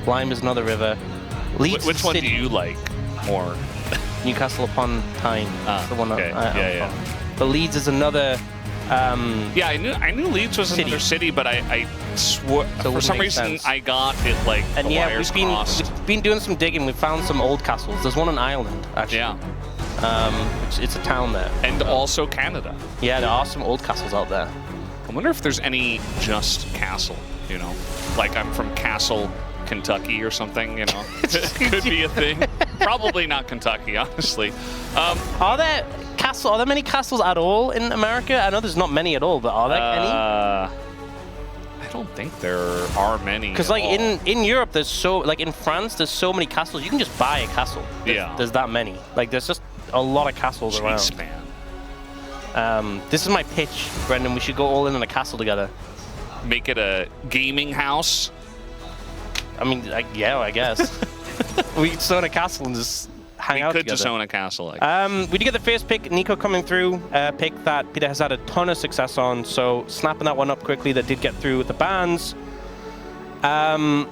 Lime is another river. Leeds Which one do you like more? Newcastle upon Tyne. That's the one okay. yeah. But Leeds is another. Yeah, I knew Leeds was another city, but I swore for some reason I got it like and the yeah, wires we've crossed. been doing some digging. We found some old castles. There's one in Ireland actually. Yeah. It's a town there. And also Canada. Yeah, there are some old castles out there. I wonder if there's any just castle. You know, like I'm from Castle, Kentucky or something. You know, could be a thing. Probably not Kentucky, honestly. Are there many castles at all in America? I know there's not many at all, but are there any? I don't think there are many. Because like in Europe, there's in France, there's so many castles. You can just buy a castle. There's that many. Like there's just a lot of castles around. Man. This is my pitch, Brendan. We should go all in on a castle together. Make it a gaming house. I mean, yeah, I guess. We could own a castle and just hang out together. We could just own a castle. We did get the first pick, Nico coming through. Pick that Peter has had a ton of success on, so snapping that one up quickly. That did get through with the bans. And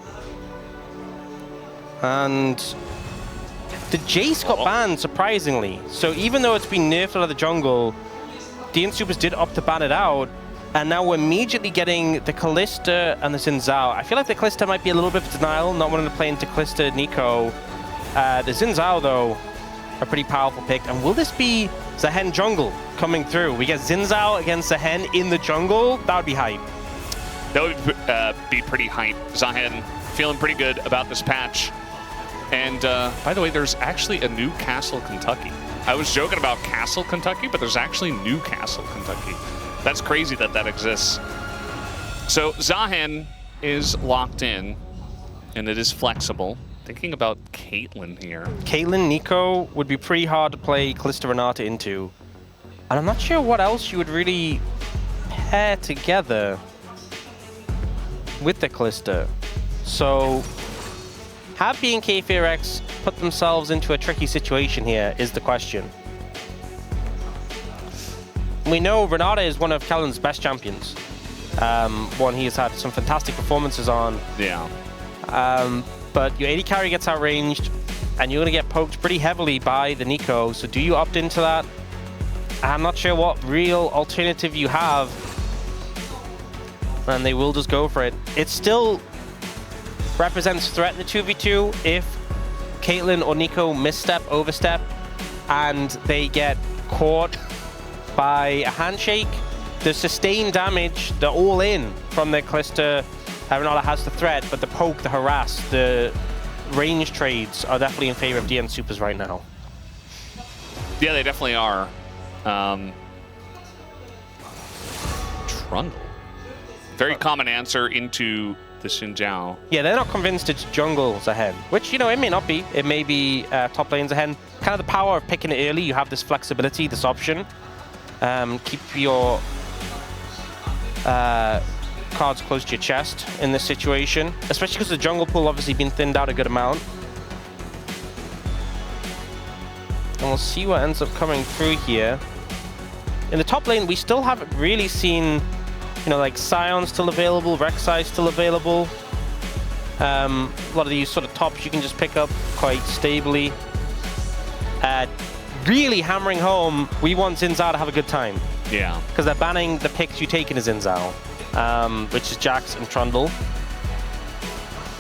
the Jace got banned, surprisingly. So even though it's been nerfed out of the jungle, DN Supers did opt to ban it out. And now we're immediately getting the Kalista and the Xin Zhao. I feel like the Kalista might be a little bit of denial, not wanting to play into Kalista Nico. The Xin Zhao, though, a pretty powerful pick. And will this be Zhen jungle coming through? We get Xin Zhao against Zhen in the jungle? That would be hype. That would be pretty hype. Zhen feeling pretty good about this patch. And by the way, there's actually a new Castle, Kentucky. I was joking about Castle, Kentucky, but there's actually Newcastle, Kentucky. That's crazy that that exists. So Zhen is locked in, and it is flexible. Thinking about Caitlyn here. Caitlyn, Nico would be pretty hard to play Kalista Renata into. And I'm not sure what else you would really pair together with the Kalista. So have BNK FearX put themselves into a tricky situation here is the question. We know Renata is one of Kellen's best champions. One he has had some fantastic performances on. Yeah. But your AD carry gets outranged, and you're going to get poked pretty heavily by the Nico. So do you opt into that? I'm not sure what real alternative you have. And they will just go for it. It still represents threat in the 2v2 if Caitlyn or Nico misstep, overstep, and they get caught by a handshake. The sustained damage, the all in from the Kalista. Renata has the threat, but the poke, the harass, the range trades are definitely in favor of DN Supers right now. Yeah, they definitely are. Trundle. Very common answer into the Xin Zhao. Yeah, they're not convinced it's jungles ahead, which, you know, it may not be. It may be top lanes ahead. Kind of the power of picking it early. You have this flexibility, this option. Keep your cards close to your chest in this situation, especially because the jungle pool obviously been thinned out a good amount. And we'll see what ends up coming through here. In the top lane, we still haven't really seen, you know, like Sion still available, Rek'Sai still available. A lot of these sort of tops you can just pick up quite stably. Really hammering home, we want Xin Zhao to have a good time. Yeah. Because they're banning the picks you take in a Xin Zhao, which is Jax and Trundle.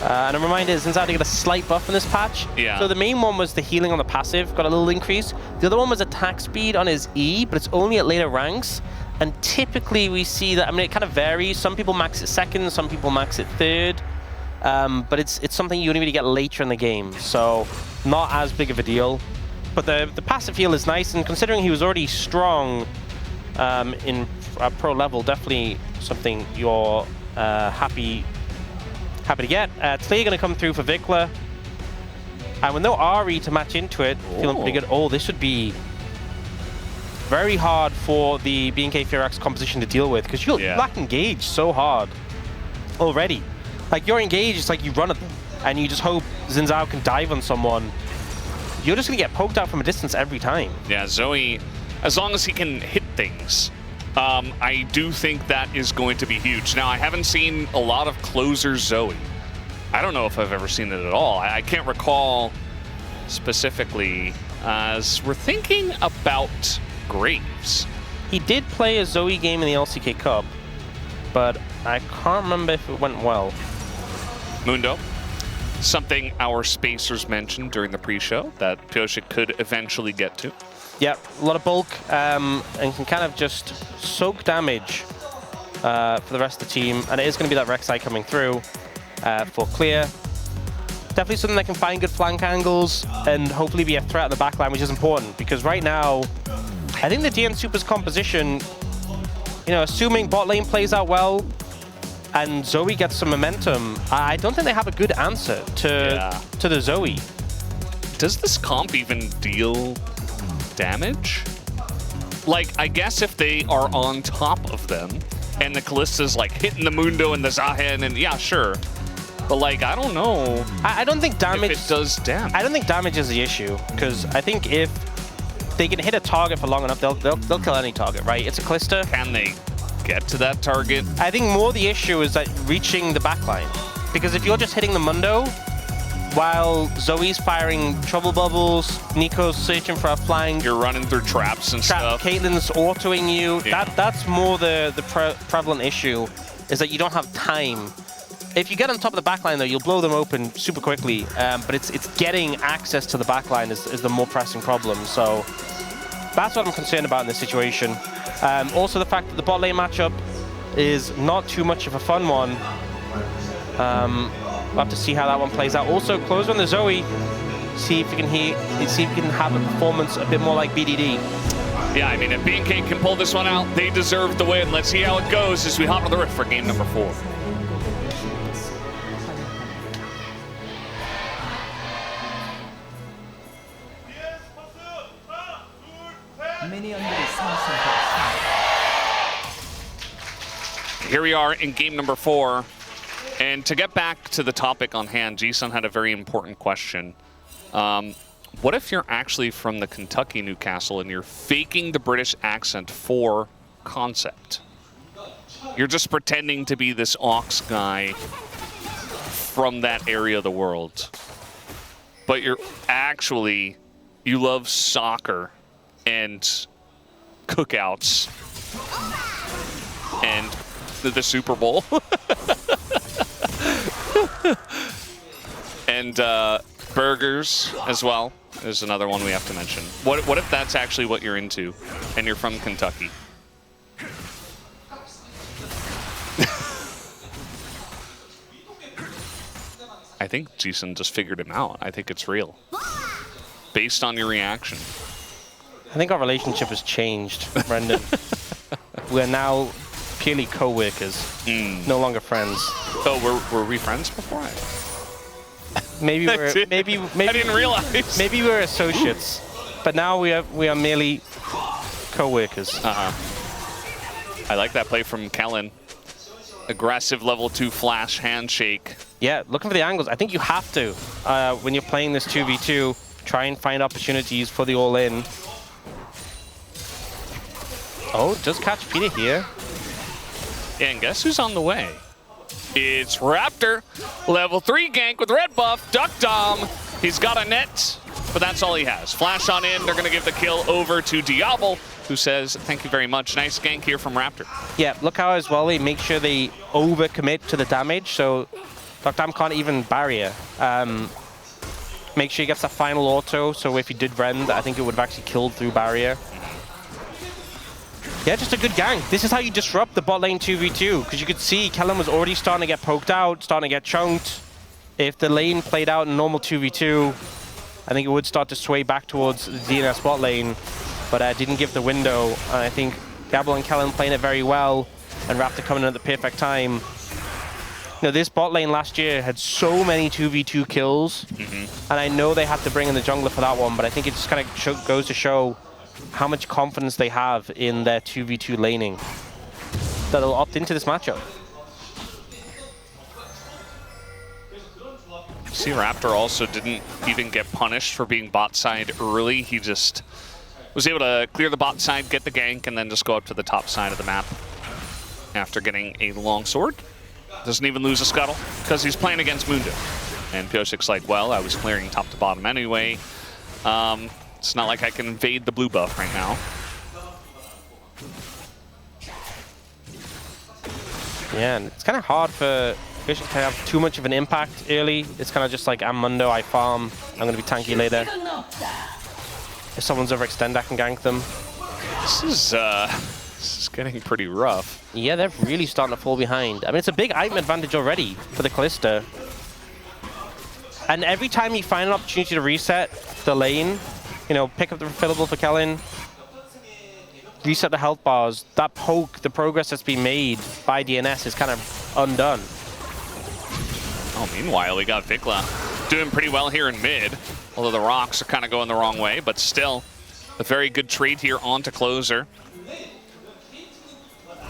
And a reminder, Xin Zhao did get a slight buff in this patch. Yeah. So the main one was the healing on the passive, got a little increase. The other one was attack speed on his E, but it's only at later ranks. And typically we see that, I mean, it kind of varies. Some people max it second, some people max it third. But it's something you only really get later in the game. So not as big of a deal. But the passive heal is nice, and considering he was already strong in pro level, definitely something you're happy to get. Today going to come through for Vikla. And with no Ahri to match into it, feeling pretty good. Oh, this would be very hard for the BNK FearX composition to deal with, because you're lack engage so hard already. Like, you're engaged, it's like you run at them, and you just hope Xin Zhao can dive on someone. You're just going to get poked out from a distance every time. Yeah, Zoe, as long as he can hit things, I do think that is going to be huge. Now, I haven't seen a lot of closer Zoe. I don't know if I've ever seen it at all. I can't recall specifically, as we're thinking about Graves. He did play a Zoe game in the LCK Cup, but I can't remember if it went well. Mundo, something our spacers mentioned during the pre-show that Pyosik could eventually get to. Yep, a lot of bulk, and can kind of just soak damage for the rest of the team. And it is going to be that Rek'Sai coming through for clear. Definitely something that can find good flank angles and hopefully be a threat on the backline, which is important because right now, I think the DN Super's composition, you know, assuming bot lane plays out well and Zoe gets some momentum, I don't think they have a good answer to the Zoe. Does this comp even deal damage? Like, I guess if they are on top of them and the Kallista's like hitting the Mundo and the Zahen, and yeah, sure. But like, I don't know. I don't think damage... if it does damage. I don't think damage is the issue, because I think if they can hit a target for long enough, they'll kill any target, right? It's a Callista. Can they get to that target? I think more the issue is that reaching the backline. Because if you're just hitting the Mundo, while Zoe's firing trouble bubbles, Nico's searching for a flank. You're running through traps and stuff. Caitlyn's autoing you. Yeah. That's more the prevalent issue, is that you don't have time. If you get on top of the backline, though, you'll blow them open super quickly. But it's getting access to the backline is the more pressing problem. So that's what I'm concerned about in this situation. Also, the fact that the bot lane matchup is not too much of a fun one. We'll have to see how that one plays out. Also, close on the Zoe. See if we can have a performance a bit more like BDD. Yeah, I mean, if BNK can pull this one out, they deserve the win. Let's see how it goes as we hop on the rift for game number 4. Here we are in game number 4. And to get back to the topic on hand, Jisun had a very important question. What if you're actually from the Kentucky Newcastle and you're faking the British accent for concept? You're just pretending to be this Ox guy from that area of the world. But you're actually, you love soccer and cookouts and the Super Bowl. And burgers as well is another one we have to mention. What if that's actually what you're into and you're from Kentucky? I think Jisun just figured him out. I think it's real. Based on your reaction. I think our relationship has changed, Brendan. We're now purely co-workers, no longer friends. Oh, were we friends before? Maybe we're maybe I didn't realize. Maybe we're associates, but now we are merely co-workers. I like that play from Kellen. Aggressive level 2 flash handshake. Yeah, looking for the angles. I think you have to when you're playing this 2v2. Try and find opportunities for the all-in. Oh, does catch Peter here. Yeah, and guess who's on the way? It's Raptor, level 3 gank with red buff, Duck Dom. He's got a net, but that's all he has. Flash on in, they're gonna give the kill over to Diablo, who says, thank you very much. Nice gank here from Raptor. Yeah, look how as well they make sure they overcommit to the damage, so Duck Dom can't even barrier. Make sure he gets that final auto, so if he did rend, I think it would have actually killed through barrier. Yeah, just a good gank. This is how you disrupt the bot lane 2v2, because you could see Kellen was already starting to get poked out, starting to get chunked. If the lane played out in normal 2v2, I think it would start to sway back towards the DNS bot lane, but didn't give the window. And I think Gabble and Kellen playing it very well, and Raptor coming in at the perfect time. You know, this bot lane last year had so many 2v2 kills, and I know they had to bring in the jungler for that one, but I think it just kind of goes to show how much confidence they have in their 2v2 laning that they'll opt into this matchup. See, Raptor also didn't even get punished for being bot side early. He just was able to clear the bot side, get the gank, and then just go up to the top side of the map after getting a long sword. Doesn't even lose a scuttle because he's playing against Mundo. And Piosik's like, well, I was clearing top to bottom anyway. It's not like I can invade the blue buff right now. Yeah, and it's kind of hard for Pioshik to have too much of an impact early. It's kind of just like, I'm Mundo, I farm, I'm going to be tanky later. If someone's overextend, I can gank them. This is getting pretty rough. Yeah, they're really starting to fall behind. I mean, it's a big item advantage already for the Kalista. And every time you find an opportunity to reset the lane, you know, pick up the refillable for Kellen, reset the health bars, that poke, the progress that's been made by DNS is kind of undone. Oh, meanwhile, we got Vikla doing pretty well here in mid, although the rocks are kind of going the wrong way, but still a very good trade here onto Closer.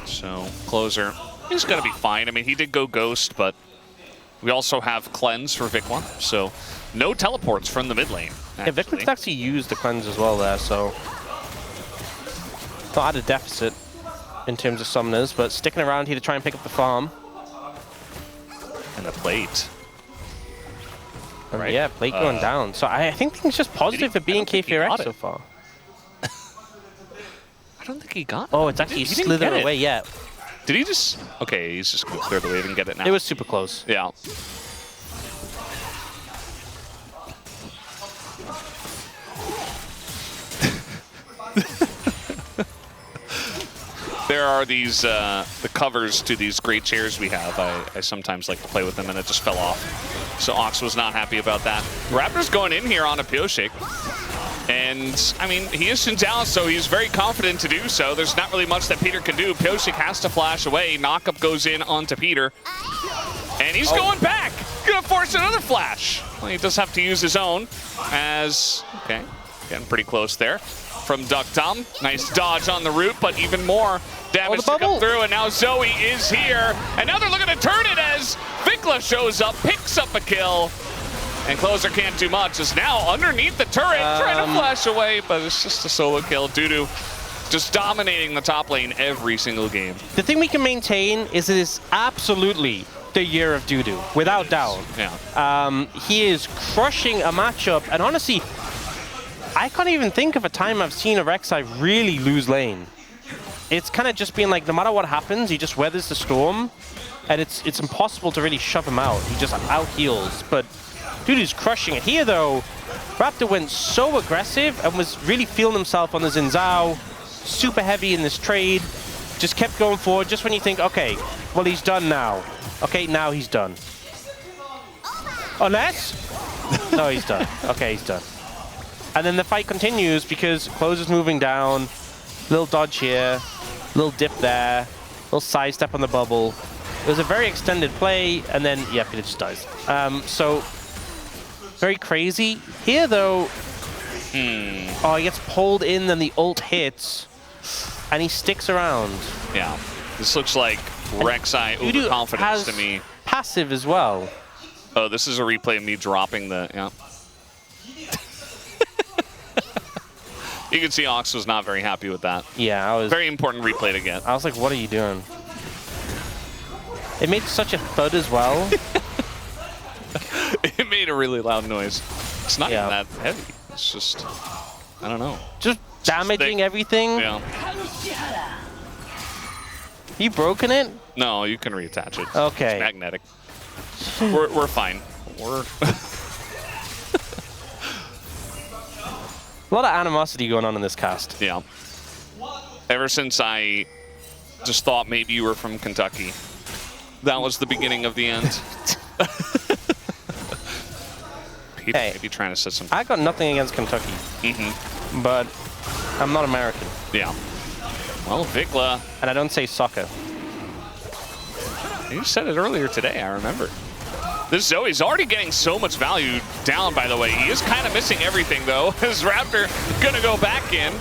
So, Closer, he's going to be fine. I mean, he did go Ghost, but we also have Cleanse for Vikla, so no teleports from the mid lane. Yeah, Vikla could actually use the Cleanse as well there, so not at a deficit in terms of summoners, but sticking around here to try and pick up the farm. And the plate. And Right. yeah, plate going down. So I think things just positive for being KFRX so far. I don't think he got it. Oh, it's actually He didn't slithered get it. away, yeah. Did he just... Okay, he's just going to clear the wave and get it now. It was super close. Yeah. There are these, the covers to these great chairs we have. I sometimes like to play with them, and it just fell off. So Ox was not happy about that. Raptor's going in here on a Pioshik. And, I mean, he is Shin down, so he's very confident to do so. There's not really much that Peter can do. Pioshik has to flash away. Knockup goes in onto Peter. And he's going back. Gonna force another flash. Well, he does have to use his own as... Okay, getting pretty close there. From Duck Tom. Nice dodge on the root, but even more damage to come through. And now Zoe is here. And now they're looking to turn it as Vikla shows up, picks up a kill. And Closer can't do much. Is now underneath the turret, trying to flash away, but it's just a solo kill. Dudu just dominating the top lane every single game. The thing we can maintain is it is absolutely the year of Dudu, without doubt. Yeah. He is crushing a matchup, and honestly, I can't even think of a time I've seen a Rek'Sai really lose lane. It's kind of just been like, no matter what happens, he just weathers the storm, and it's impossible to really shove him out. He just out-heals, but Dudu's crushing it. Here, though, Raptor went so aggressive and was really feeling himself on the Xin Zhao, super heavy in this trade, just kept going forward, just when you think, okay, well, he's done now. Okay, now he's done. Unless? No, he's done. Okay, he's done. And then the fight continues because Closer's moving down. Little dodge here, little dip there, little side step on the bubble. It was a very extended play, and then, yeah, Peter just dies. So, very crazy. Here, though, oh, he gets pulled in, then the ult hits, and he sticks around. Yeah. This looks like Rek'Sai overconfidence to me. Passive as well. Oh, this is a replay of me dropping the... Yeah. You can see Ox was not very happy with that. Yeah, I was... Very important replay to get. I was like, what are you doing? It made such a thud as well. It made a really loud noise. It's not even that heavy. It's just... I don't know. Just damaging everything? Yeah. You broken it? No, you can reattach it. Okay. It's magnetic. We're fine. We're... A lot of animosity going on in this cast. Yeah. Ever since I just thought maybe you were from Kentucky, that was the beginning of the end. Peter Hey, maybe trying to set some... I got nothing against Kentucky, but I'm not American. Yeah. Well, Vikla... And I don't say soccer. You said it earlier today, I remember. This Zoe's already getting so much value down, by the way. He is kind of missing everything, though. As Raptor going to go back in.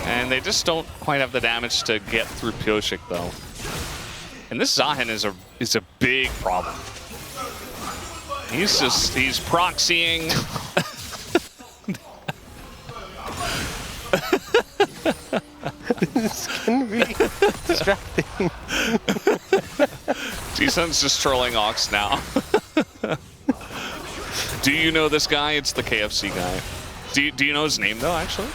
And they just don't quite have the damage to get through Pioshik, though. And this Zahen is a big problem. He's proxying. This can be distracting. G-Sun's just trolling Ox now. Do you know this guy? It's the KFC guy. Do you know his name, though, actually?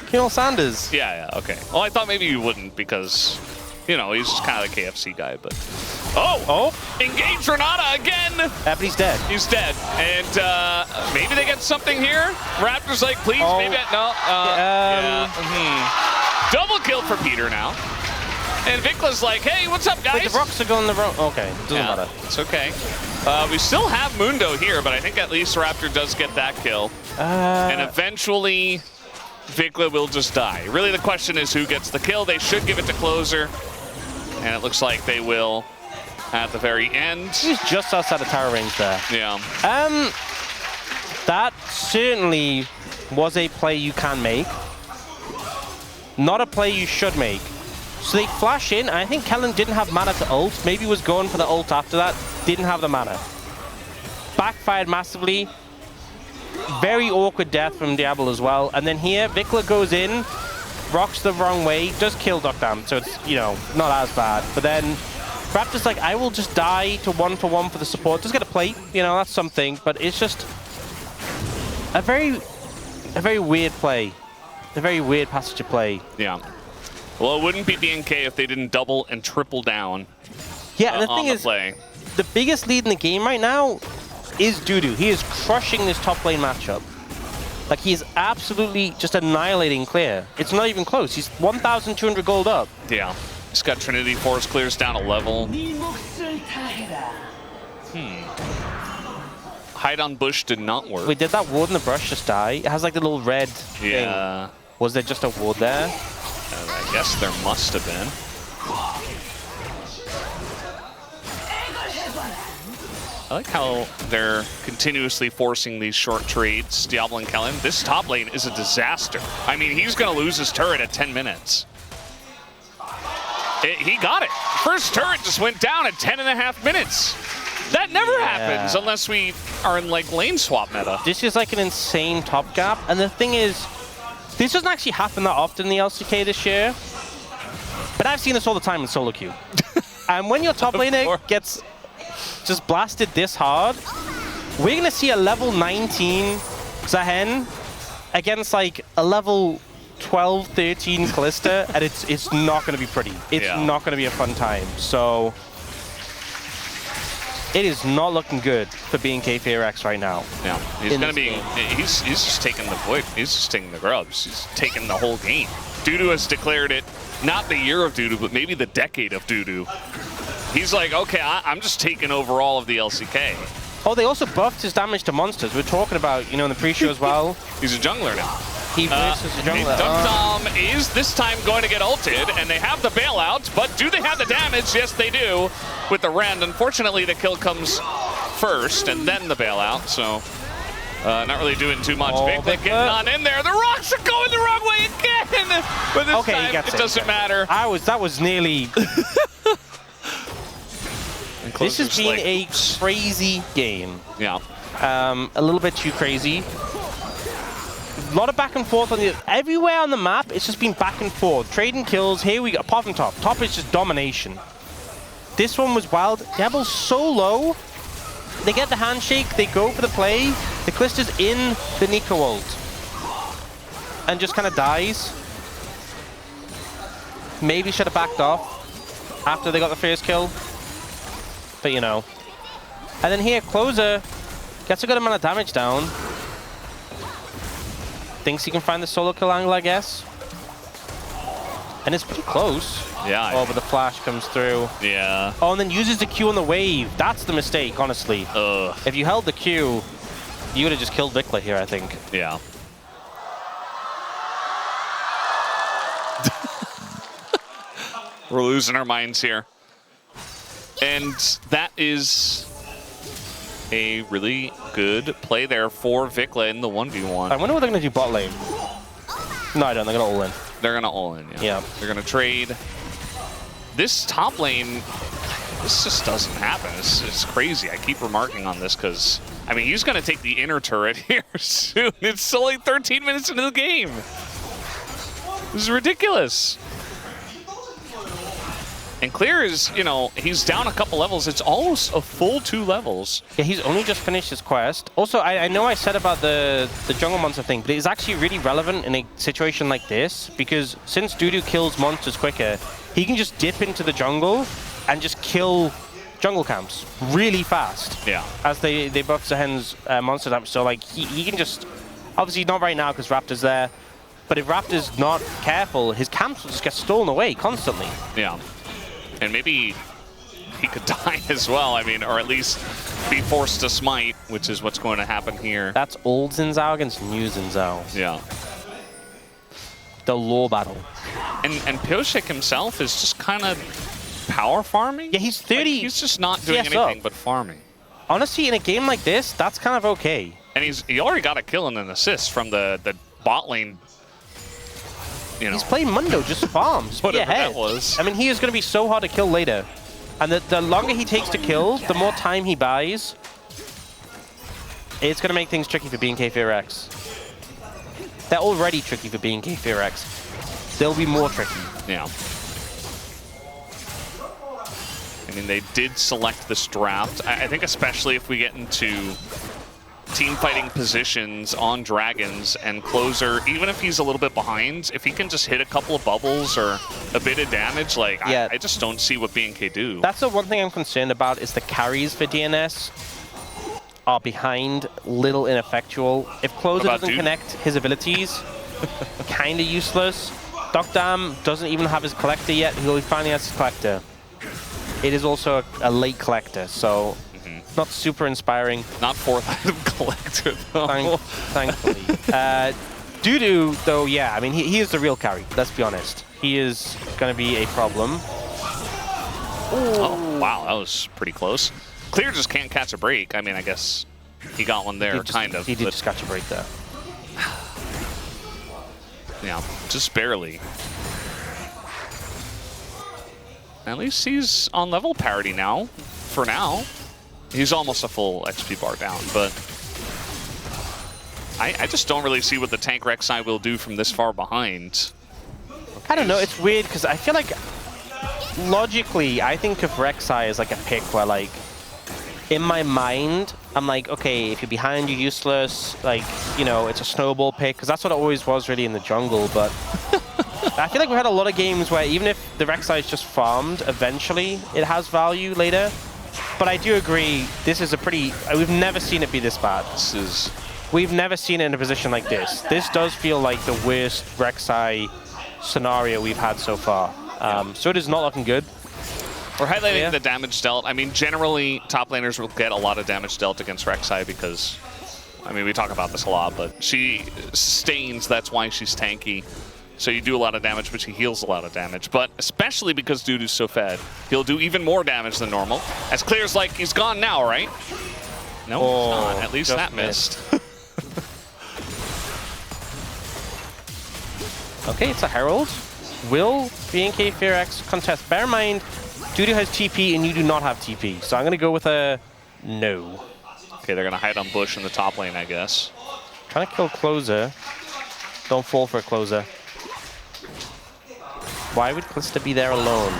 Colonel Sanders. Yeah, okay. Well, I thought maybe you wouldn't because, you know, he's just kind of the KFC guy, but... Oh! Engage Renata again! But he's dead. He's dead. And maybe they get something here? Raptor's like, please, maybe... No. Double kill for Peter now. And Vicla's like, hey, what's up, guys? Wait, the rocks are going the wrong... Okay, doesn't matter. It's okay. We still have Mundo here, but I think at least Raptor does get that kill. And eventually, Vicla will just die. Really, the question is who gets the kill. They should give it to Closer. And it looks like they will at the very end. He's just outside of tower range there. Yeah. That certainly was a play you can make. Not a play you should make. So they flash in, and I think Kellen didn't have mana to ult. Maybe was going for the ult after that. Didn't have the mana. Backfired massively. Very awkward death from Diablo as well. And then here, Vicla goes in, rocks the wrong way, does kill Duckdown, so it's, you know, not as bad. But then Raptor's like, I will just die to 1-for-1 for the support. Does get a plate, you know, that's something. But it's just a very weird play. A very weird passage of play. Yeah. Well, it wouldn't be DNK if they didn't double and triple down. Yeah, and the thing is, the biggest lead in the game right now is Dudu. He is crushing this top lane matchup. Like, he is absolutely just annihilating clear. It's not even close. He's 1,200 gold up. Yeah. He's got Trinity Force, clears down a level. Hide on bush did not work. Wait, did that ward in the brush just die? It has like the little red thing. Was there just a ward there? I guess there must have been. I like how they're continuously forcing these short trades, Diablo and Kellen. This top lane is a disaster. I mean, he's going to lose his turret at 10 minutes. He got it. First turret just went down at 10.5 minutes. That never happens unless we are in, like, lane swap meta. This is like an insane top gap. And the thing is, this doesn't actually happen that often in the LCK this year. But I've seen this all the time in solo queue. And when your top laner gets just blasted this hard, we're going to see a level 19 Zahen against like a level 12, 13 Kalista, and it's not going to be pretty. It's not going to be a fun time. So it is not looking good for BNK FearX right now. Yeah, he's going to be, he's just taking the void. He's just taking the grubs. He's taking the whole game. Dudu has declared it, not the year of Dudu, but maybe the decade of Dudu. He's like, okay, I'm just taking over all of the LCK. Oh, they also buffed his damage to monsters. We're talking about, you know, in the pre-show as well. He's a jungler now. He plays as a jungler. Duckdom is this time going to get ulted, and they have the bailout, but do they have the damage? Yes, they do, with the Rend. Unfortunately, the kill comes first, and then the bailout, so not really doing too much. Big getting on in there. The rocks are going the wrong way again, but this time it doesn't matter. That was nearly... This has been a crazy game. Yeah. A little bit too crazy. A lot of back and forth on everywhere on the map. It's just been back and forth, trading kills. Here we go. Apart from top. Top is just domination. This one was wild. Diablo's so low. They get the handshake. They go for the play. The Callista's in the Nico ult and just kind of dies. Maybe should have backed off after they got the first kill. But you know. And then here, Closer gets a good amount of damage down. Thinks he can find the solo kill angle, I guess. And it's pretty close. Yeah. Oh, but the flash comes through. Yeah. Oh, and then uses the Q on the wave. That's the mistake, honestly. Ugh. If you held the Q, you would have just killed Vicla here, I think. Yeah. We're losing our minds here. And that is a really good play there for Vicla in the 1v1. I wonder what they're going to do bot lane. No, I don't. They're going to all in. They're going to all in, yeah. They're going to trade. This top lane, this just doesn't happen. It's crazy. I keep remarking on this because, I mean, he's going to take the inner turret here soon. It's only 13 minutes into the game. This is ridiculous. And Clear is, you know, he's down a couple levels. It's almost a full 2 levels. Yeah, he's only just finished his quest. Also, I know I said about the jungle monster thing, but it's actually really relevant in a situation like this, because since Dudu kills monsters quicker, he can just dip into the jungle and just kill jungle camps really fast. Yeah. As they buff Zahen's monster damage. So, like, he can just... Obviously, not right now because Raptor's there, but if Raptor's not careful, his camps will just get stolen away constantly. Yeah. And maybe he could die as well, I mean, or at least be forced to smite, which is what's going to happen here. That's old Xin Zhao against new Xin Zhao. Yeah. The lore battle. And Pioshek himself is just kind of power farming? Yeah, he's 30. Like, he's just not doing anything but farming. Honestly, in a game like this, that's kind of okay. And he already got a kill and an assist from the bot lane. You know, he's playing Mundo, just farms. Whatever that was. I mean, he is going to be so hard to kill later. And the longer he takes to kill, the more time he buys. It's going to make things tricky for BNK FearX. They're already tricky for BNK FearX. They'll be more tricky. Yeah. I mean, they did select this draft. I think especially if we get into team fighting positions on dragons and closer, even if he's a little bit behind, if he can just hit a couple of bubbles or a bit of damage, like, yeah. I just don't see what BNK do. That's the one thing I'm concerned about is the carries for DNS are behind, little ineffectual. If closer doesn't connect his abilities, kind of useless. Dokdam doesn't even have his collector yet. He finally has his collector. It is also a late collector, so not super inspiring. Not 4th item collector, though. Thankfully. Dudu, though, yeah, I mean, he is the real carry, let's be honest. He is going to be a problem. Oh, wow, that was pretty close. Clear just can't catch a break. I mean, I guess he got one there, kind of. He did just catch a break there. Yeah, just barely. At least he's on level parity now, for now. He's almost a full XP bar down, but I just don't really see what the tank Rek'Sai will do from this far behind. I don't know, it's weird, because I feel like, logically, I think of Rek'Sai as like a pick where, like, in my mind, I'm like, okay, if you're behind, you're useless, like, you know, it's a snowball pick, because that's what it always was really in the jungle, but I feel like we've had a lot of games where even if the Rek'Sai is just farmed, eventually it has value later. But I do agree, this is a pretty... We've never seen it be this bad. We've never seen it in a position like this. This does feel like the worst Rek'Sai scenario we've had so far. So it is not looking good. We're highlighting the damage dealt. I mean, generally, top laners will get a lot of damage dealt against Rek'Sai because, I mean, we talk about this a lot, but she sustains, that's why she's tanky. So you do a lot of damage, but she heals a lot of damage. But especially because Dudu's so fed, he'll do even more damage than normal. As Clear's like, he's gone now, right? No, he's not. At least that missed. Okay, it's a Herald. Will BNK FearX contest? Bear in mind, Dudu has TP and you do not have TP. So I'm going to go with a no. Okay, they're going to hide on bush in the top lane, I guess. Trying to kill closer. Don't fall for a closer. Why would Kalista be there alone?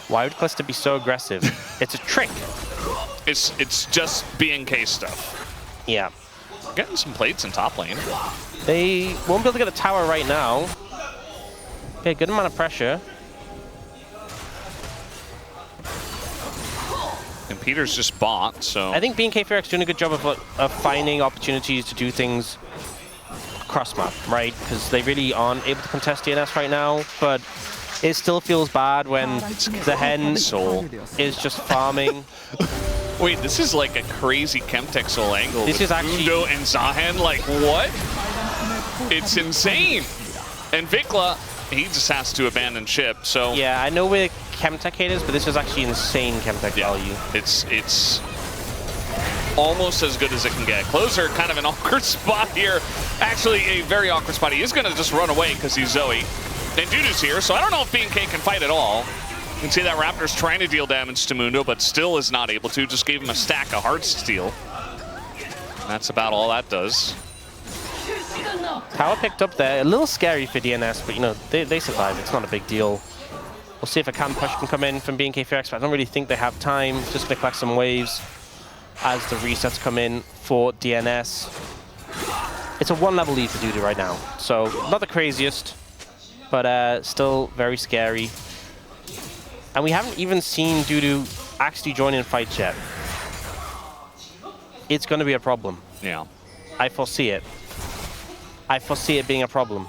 Why would Kalista be so aggressive? It's a trick. It's just BNK stuff. Yeah. Getting some plates in top lane. They won't be able to get a tower right now. Okay, good amount of pressure. And Peter's just bought, so... I think BNK FearX doing a good job of finding opportunities to do things cross-map, right? Because they really aren't able to contest DNS right now, but it still feels bad when Zahen is just farming. Wait, this is like a crazy Chemtech Soul angle. This is actually... Mundo and Zahen, like, what? It's insane! And Vikla, he just has to abandon ship, so... Yeah, I know we're Chemtech haters, but this is actually insane Chemtech value. It's almost as good as it can get. Closer, kind of an awkward spot here. Actually, a very awkward spot. He is going to just run away because he's Zoe. And Dudu's here, so I don't know if BNK can fight at all. You can see that Raptor's trying to deal damage to Mundo, but still is not able to. Just gave him a stack of Heartsteel. That's about all that does. Tower picked up there. A little scary for DNS, but you know, they survive. It's not a big deal. We'll see if a can push can come in from BNK4X, but I don't really think they have time. Just gonna collect some waves as the resets come in for DNS. It's a 1-level lead for Dudu right now. So not the craziest, but still very scary. And we haven't even seen Dudu actually join in fights yet. It's gonna be a problem. Yeah. I foresee it. I foresee it being a problem.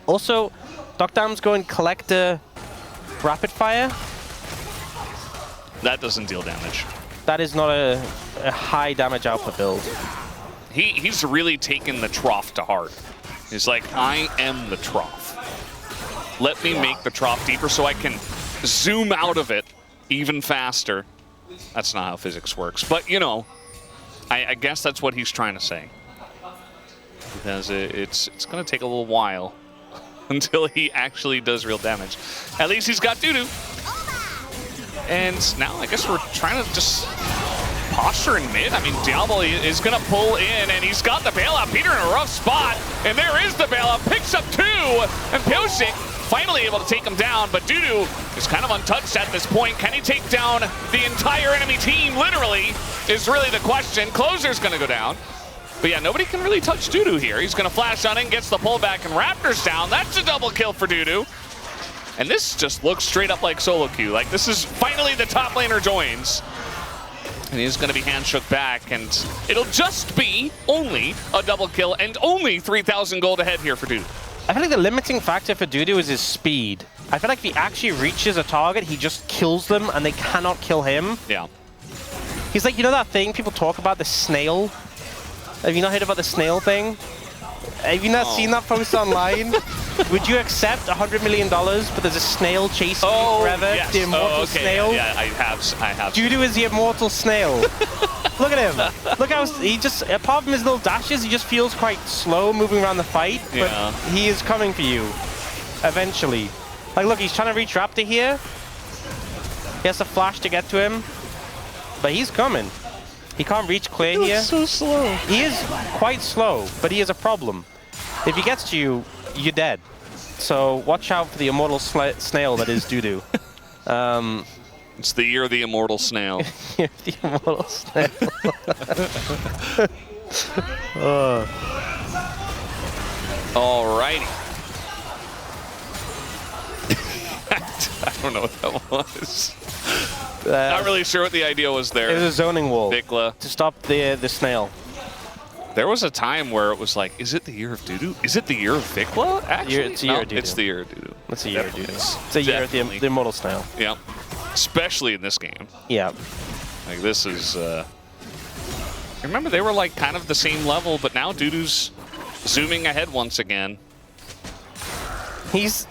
Also, Docdam's going Collector Rapid Fire. That doesn't deal damage. That is not a high damage output build. He's really taken the trough to heart. He's like, I am the trough. Let me make the trough deeper so I can zoom out of it even faster. That's not how physics works, but you know, I guess that's what he's trying to say. Because it's going to take a little while until he actually does real damage. At least he's got Dudu. And now I guess we're trying to just posture in mid. I mean, Diablo is going to pull in, and he's got the bailout. Peter in a rough spot, and there is the bailout. Picks up 2, and Pyosik finally able to take him down, but Dudu is kind of untouched at this point. Can he take down the entire enemy team, literally, is really the question. Closer's going to go down. But yeah, nobody can really touch Dudu here. He's going to flash on in, gets the pullback, and Raptor's down. That's a double kill for Dudu. And this just looks straight up like solo queue. Like, this is finally the top laner joins. And he's going to be handshook back, and it'll just be only a double kill and only 3,000 gold ahead here for Dudu. I feel like the limiting factor for Dudu is his speed. I feel like if he actually reaches a target, he just kills them, and they cannot kill him. Yeah. He's like, you know that thing people talk about, the snail? Have you not heard about the snail thing? Have you not seen that post online? Would you accept $100 million, but there's a snail chasing you forever? Yes. The immortal snail? Yeah, I have. Dudu is the immortal snail. Look at him. Look how he just, apart from his little dashes, he just feels quite slow moving around the fight, but he is coming for you eventually. Like, look, he's trying to reach Raptor here. He has to flash to get to him, but he's coming. He can't reach clear here. He's so slow. He is quite slow, but he is a problem. If he gets to you, you're dead. So watch out for the immortal snail that is Dudu. It's the year of the immortal snail. The immortal snail. Alrighty. I don't know what that was. Not really sure what the idea was there. It was a zoning wall Vikla. to stop the snail. There was a time where it was like, is it the year of Dudu? Is it the year of Vikla? Actually, It's the year of Dudu. It's the year of Dudu. It's a year of Definitely. Dudu. It's a year of the immortal snail. Yeah. Especially in this game. Yeah. Like, this is... Remember, they were like kind of the same level, but now Dudu's zooming ahead once again. His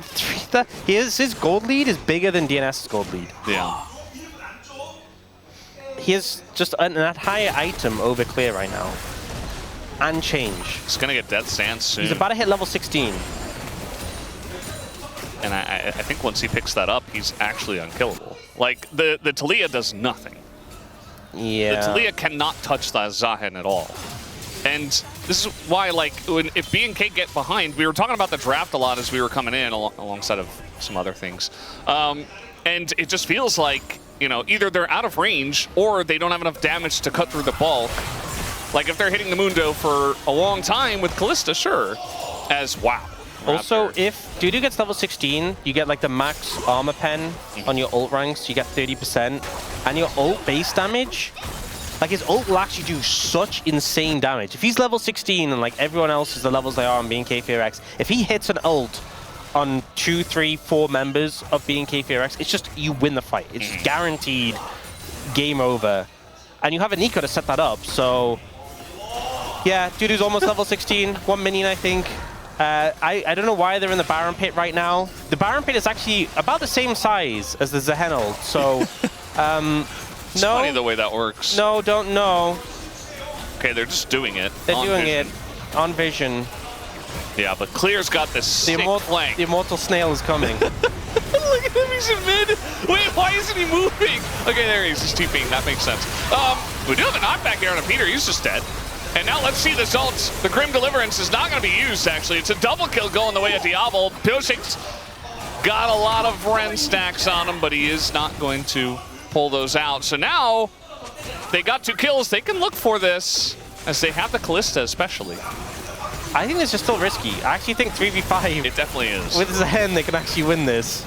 gold lead is bigger than DNS's gold lead. Yeah. He has just an higher item over clear right now. And change. He's going to get Death Stance soon. He's about to hit level 16. And I think once he picks that up, he's actually unkillable. Like, the Talia does nothing. Yeah. The Talia cannot touch that Zahen at all. And this is why, like, if BNK get behind, we were talking about the draft a lot as we were coming in, alongside of some other things. And it just feels like, you know, either they're out of range or they don't have enough damage to cut through the bulk. Like, if they're hitting the Mundo for a long time with Kalista, sure. Wow. Also, if Dudu gets level 16, you get like the max armor pen on your ult ranks, you get 30%. And your ult base damage, like his ult will actually do such insane damage. If he's level 16 and like everyone else is the levels they are on BNK4X, if he hits an ult on 2, 3, 4 members of BNK4X, it's just, you win the fight. It's guaranteed game over. And you have a Nico to set that up, so... Yeah, Dudu's almost level 16, 1 minion I think. I don't know why they're in the Baron Pit right now. The Baron Pit is actually about the same size as the Zahen ult, so... It's funny the way that works. No, don't know. Okay, they're just doing it. They're doing it on vision. Yeah, but Clear's got this sick flank. The immortal snail is coming. Look at him, he's in mid. Wait, why isn't he moving? Okay, there he is. He's TPing. That makes sense. We do have a knockback here on a Peter. He's just dead. And now let's see the results. The Grim Deliverance is not going to be used, actually. It's a double kill going the way of Diablo. Pioshik's got a lot of Ren stacks on him, but he is not going to pull those out. So now they got 2 kills. They can look for this, as they have the Callista especially. I think this is still risky. I actually think 3v5. It definitely is. With Zen, they can actually win this.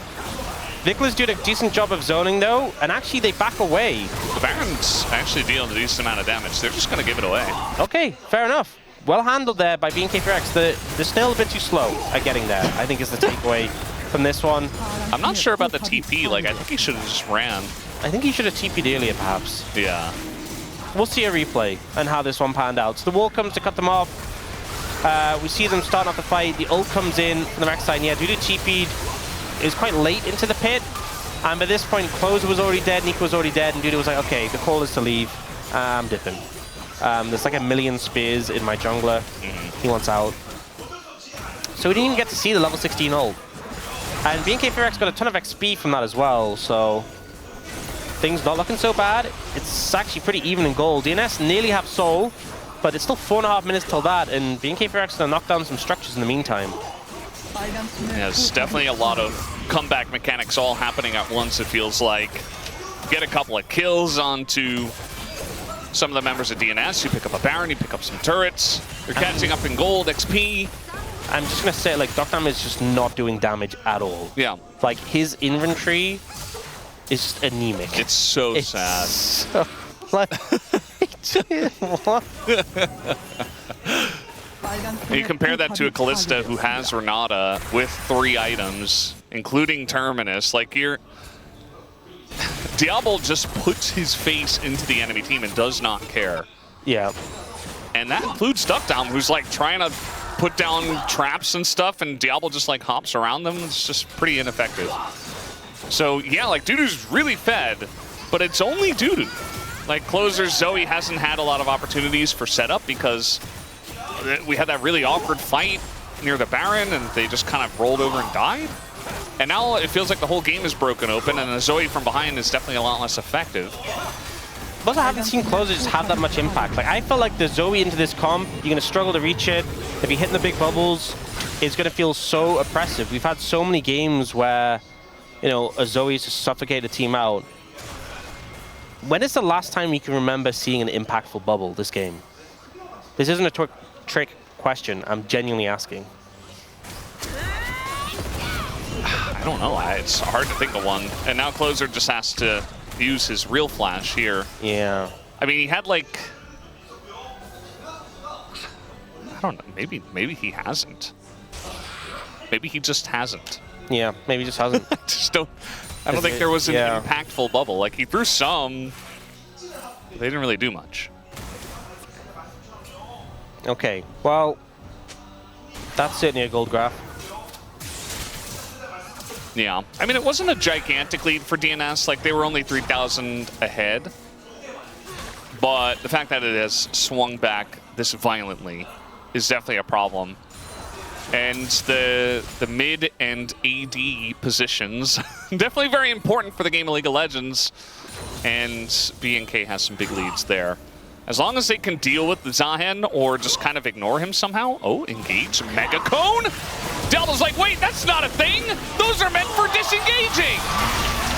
Vikula's doing a decent job of zoning, though, and actually they back away. The Baron's actually dealing a decent amount of damage. They're just going to give it away. Okay, fair enough. Well handled there by BNK4X. The snail a bit too slow at getting there, I think is the takeaway from this one. I'm not sure about the TP. Like, I think he should have just ran. I think he should have TP'd earlier, perhaps. Yeah. We'll see a replay and how this one panned out. So the wall comes to cut them off. We see them starting off the fight. The ult comes in from the back side. Yeah, Dudu TP'd. It was quite late into the pit. And by this point, Closer was already dead, Nico was already dead, and Dudu was like, okay, the call is to leave. I'm dipping. There's like a million spears in my jungler. He wants out. So we didn't even get to see the level 16 ult. And BNK4X got a ton of XP from that as well, so things not looking so bad. It's actually pretty even in gold. DNS nearly have soul, but it's still 4.5 minutes till that, and BNK4X is going to knock down some structures in the meantime. Yeah, there's definitely a lot of comeback mechanics all happening at once, it feels like. Get a couple of kills onto some of the members of DNS. You pick up a Baron, you pick up some turrets. You're catching up in gold, XP. I'm just going to say, like, Doknam is just not doing damage at all. Yeah. Like, his inventory is just anemic. It's so sad. So, like, what? You compare that to a Callista who has Renata with 3 items, including Terminus. Like, Diablo just puts his face into the enemy team and does not care. Yeah. And that includes Duckdown, who's like trying to put down traps and stuff, and Diablo just like hops around them. It's just pretty ineffective. So yeah, like Dudu's really fed, but it's only Dudu. Like Closer, Zoe hasn't had a lot of opportunities for setup because we had that really awkward fight near the Baron and they just kind of rolled over and died. And now it feels like the whole game is broken open and the Zoe from behind is definitely a lot less effective. Plus, I haven't seen Closer just have that much impact. Like, I felt like the Zoe into this comp, you're going to struggle to reach it. If you're hitting the big bubbles, it's going to feel so oppressive. We've had so many games where, you know, a Zoe's just suffocate a team out. When is the last time you can remember seeing an impactful bubble this game? This isn't a trick question. I'm genuinely asking. I don't know. It's hard to think of one. And now Closer just has to use his real flash here. Yeah. I mean, he had like... I don't know. Maybe he hasn't. Maybe he just hasn't. Yeah, maybe he just hasn't. I don't think there was an impactful bubble. Like, he threw some. They didn't really do much. Okay, well, that's certainly a gold graph. Yeah. I mean, it wasn't a gigantic lead for DNS. Like, they were only 3,000 ahead. But the fact that it has swung back this violently is definitely a problem. And the mid and AD positions, definitely very important for the game of League of Legends. And BNK has some big leads there. As long as they can deal with the Zahen or just kind of ignore him somehow. Oh, engage Mega Cone. Delta's like, wait, that's not a thing. Those are meant for disengaging.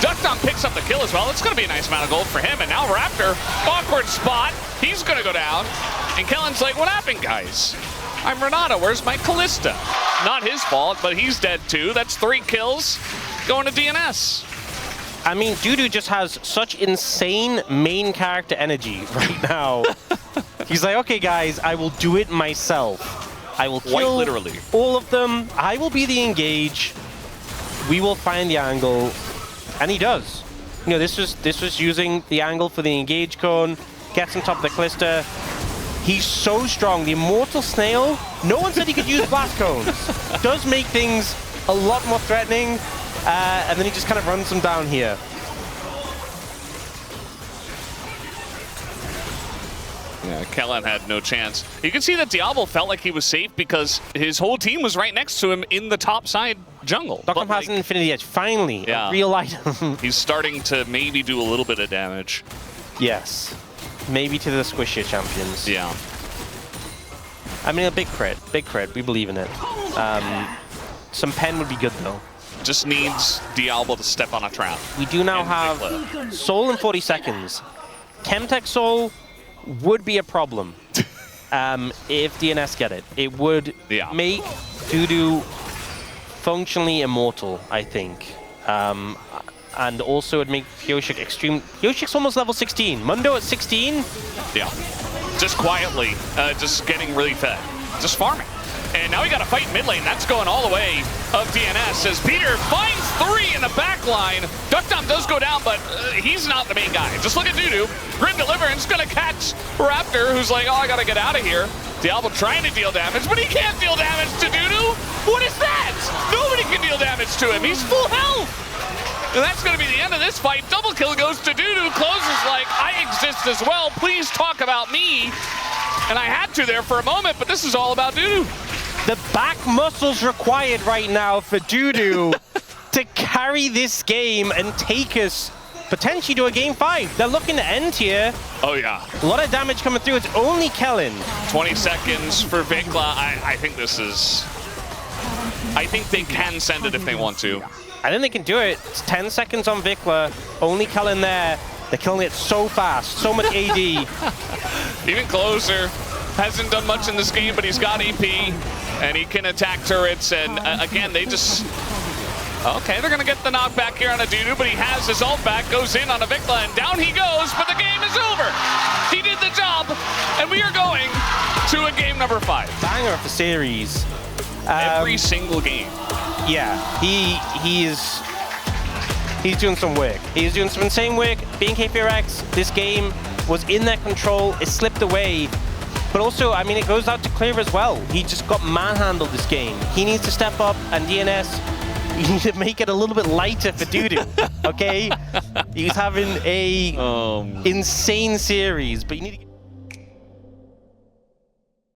Duckdown picks up the kill as well. It's going to be a nice amount of gold for him. And now Raptor, awkward spot. He's going to go down. And Kellen's like, what happened, guys? I'm Renata. Where's my Callista? Not his fault, but he's dead too. That's 3 kills going to DNS. I mean, Dudu just has such insane main character energy right now. He's like, okay, guys, I will do it myself. I will kill literally all of them. I will be the engage. We will find the angle. And he does. You know, this was using the angle for the engage cone. Gets on top of the Callista. He's so strong. The immortal snail, no one said he could use blast cones. Does make things a lot more threatening. And then he just kind of runs them down here. Yeah, Kellen had no chance. You can see that Diablo felt like he was safe because his whole team was right next to him in the top side jungle. Doknam has an Infinity Edge, finally, a real item. He's starting to maybe do a little bit of damage. Yes. Maybe to the squishier champions. Yeah. I mean, a big crit. Big crit. We believe in it. Some pen would be good, though. Just needs Diablo to step on a trap. We do now have Soul in 40 seconds. Chemtech Soul would be a problem if DNS get it. It would make Dudu functionally immortal, I think. And also it'd make Yoshik extreme. Yoshik's almost level 16. Mundo at 16? Yeah. Just quietly, just getting really fed. Just farming. And now we got a fight in mid lane. That's going all the way of DNS as Peter finds 3 in the back line. Duckdom does go down, but he's not the main guy. Just look at Dudu. Grim Deliverance gonna catch Raptor, who's like, oh, I gotta get out of here. Diablo trying to deal damage, but he can't deal damage to Dudu. What is that? Nobody can deal damage to him. He's full health. And that's going to be the end of this fight. Double kill goes to Dudu. Closes like, I exist as well. Please talk about me. And I had to there for a moment, but this is all about Dudu. The back muscles required right now for Dudu to carry this game and take us potentially to a game 5. They're looking to end here. Oh, yeah. A lot of damage coming through. It's only Kellen. 20 seconds for Vikla. I think this is... I think they can send it if they want to. I think they can do it. It's 10 seconds on Vikla. Only Kellen there. They're killing it so fast. So much AD. Even closer. Hasn't done much in this game, but he's got EP. And he can attack turrets. And again, they just... Okay, they're going to get the knockback here on a Dudu, but he has his ult back, goes in on a Vikla, and down he goes, but the game is over. He did the job, and we are going to a game number 5. Banger of the series. Every single game. Yeah, he's doing some work. He's doing some insane work. Being KPRX, this game was in their control. It slipped away. But also, I mean, it goes out to Clear as well. He just got manhandled this game. He needs to step up, and DNS, you need to make it a little bit lighter for Dudu, okay? He's having a insane series, but you need to